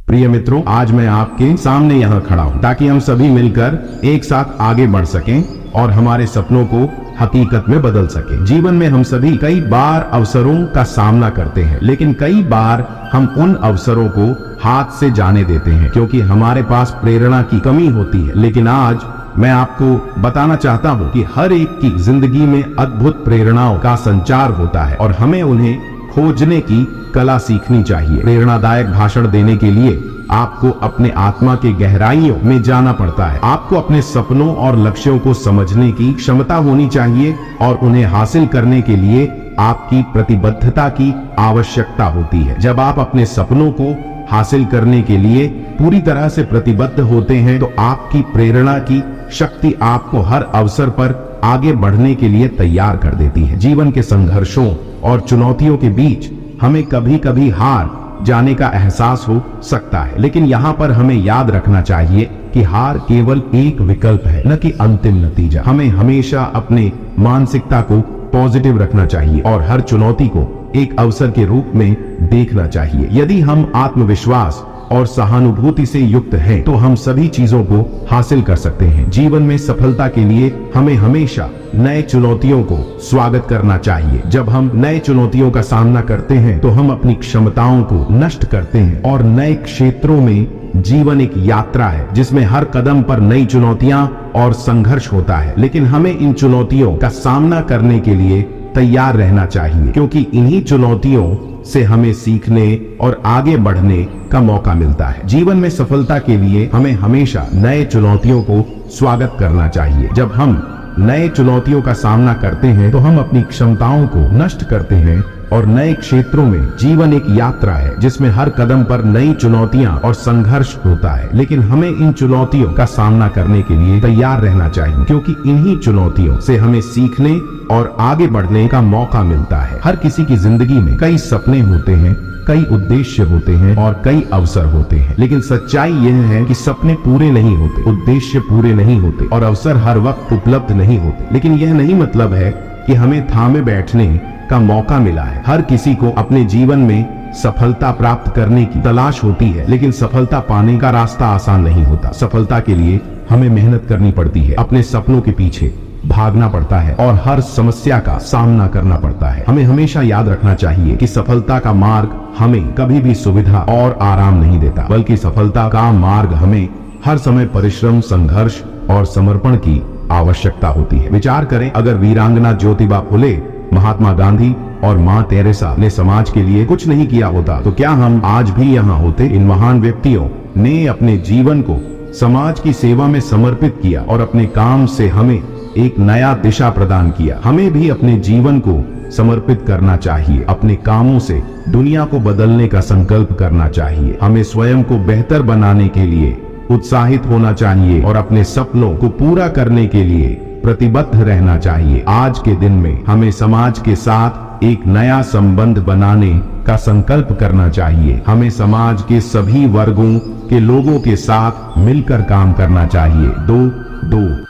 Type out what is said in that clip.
प्रिय मित्रों, आज मैं आपके सामने यहाँ खड़ा हूँ ताकि हम सभी मिलकर एक साथ आगे बढ़ सकें और हमारे सपनों को हकीकत में बदल सके। जीवन में हम सभी कई बार अवसरों का सामना करते हैं, लेकिन कई बार हम उन अवसरों को हाथ से जाने देते हैं क्योंकि हमारे पास प्रेरणा की कमी होती है। लेकिन आज मैं आपको बताना चाहता हूँ कि हर एक की जिंदगी में अद्भुत प्रेरणाओं का संचार होता है और हमें उन्हें खोजने की कला सीखनी चाहिए। प्रेरणादायक भाषण देने के लिए आपको अपने आत्मा के गहराइयों में जाना पड़ता है। आपको अपने सपनों और लक्ष्यों को समझने की क्षमता होनी चाहिए और उन्हें हासिल करने के लिए आपकी प्रतिबद्धता की आवश्यकता होती है। जब आप अपने सपनों को हासिल करने के लिए पूरी तरह से प्रतिबद्ध होते हैं तो आपकी प्रेरणा की शक्ति आपको हर अवसर पर आगे बढ़ने के लिए तैयार कर देती है। जीवन के संघर्षों और चुनौतियों के बीच हमें कभी कभी हार जाने का एहसास हो सकता है, लेकिन यहाँ पर हमें याद रखना चाहिए कि हार केवल एक विकल्प है, न कि अंतिम नतीजा। हमें हमेशा अपने मानसिकता को पॉजिटिव रखना चाहिए और हर चुनौती को एक अवसर के रूप में देखना चाहिए। यदि हम आत्मविश्वास और सहानुभूति से युक्त हैं, तो हम सभी चीजों को हासिल कर सकते हैं। जीवन में सफलता के लिए हमें हमेशा नए चुनौतियों को स्वागत करना चाहिए। जब हम नए चुनौतियों का सामना करते हैं तो हम अपनी क्षमताओं को नष्ट करते हैं और नए क्षेत्रों में जीवन एक यात्रा है जिसमें हर कदम पर नई चुनौतियां और संघर्ष होता है। लेकिन हमें इन चुनौतियों का सामना करने के लिए तैयार रहना चाहिए क्योंकि इन्हीं चुनौतियों से हमें सीखने और आगे बढ़ने का मौका मिलता है। जीवन में सफलता के लिए हमें हमेशा नए चुनौतियों को स्वागत करना चाहिए। जब हम नए चुनौतियों का सामना करते हैं तो हम अपनी क्षमताओं को नष्ट करते हैं और नए क्षेत्रों में जीवन एक यात्रा है जिसमें हर कदम पर नई चुनौतियां और संघर्ष होता है। लेकिन हमें इन चुनौतियों का सामना करने के लिए तैयार रहना चाहिए क्योंकि इन्हीं चुनौतियों से हमें सीखने और आगे बढ़ने का मौका मिलता है। हर किसी की जिंदगी में कई सपने होते हैं, कई उद्देश्य होते हैं और कई अवसर होते हैं, लेकिन सच्चाई यह है कि सपने पूरे नहीं होते, उद्देश्य पूरे नहीं होते और अवसर हर वक्त उपलब्ध नहीं होते। लेकिन यह नहीं मतलब है कि हमें थामे बैठने का मौका मिला है। हर किसी को अपने जीवन में सफलता प्राप्त करने की तलाश होती है, लेकिन सफलता पाने का रास्ता आसान नहीं होता। सफलता के लिए हमें मेहनत करनी पड़ती है, अपने सपनों के पीछे भागना पड़ता है और हर समस्या का सामना करना पड़ता है। हमें हमेशा याद रखना चाहिए कि सफलता का मार्ग हमें कभी भी सुविधा और आराम नहीं देता, बल्कि सफलता का मार्ग हमें हर समय परिश्रम, संघर्ष और समर्पण की आवश्यकता होती है। विचार करें, अगर वीरांगना ज्योतिबा फुले, महात्मा गांधी और माँ तेरेसा ने समाज के लिए कुछ नहीं किया होता तो क्या हम आज भी यहाँ होते? इन महान व्यक्तियों ने अपने जीवन को समाज की सेवा में समर्पित किया और अपने काम से हमें एक नया दिशा प्रदान किया। हमें भी अपने जीवन को समर्पित करना चाहिए, अपने कामों से दुनिया को बदलने का संकल्प करना चाहिए। हमें स्वयं को बेहतर बनाने के लिए उत्साहित होना चाहिए और अपने सपनों को पूरा करने के लिए प्रतिबद्ध रहना चाहिए। आज के दिन में हमें समाज के साथ एक नया संबंध बनाने का संकल्प करना चाहिए। हमें समाज के सभी वर्गों के लोगों के साथ मिलकर काम करना चाहिए। दो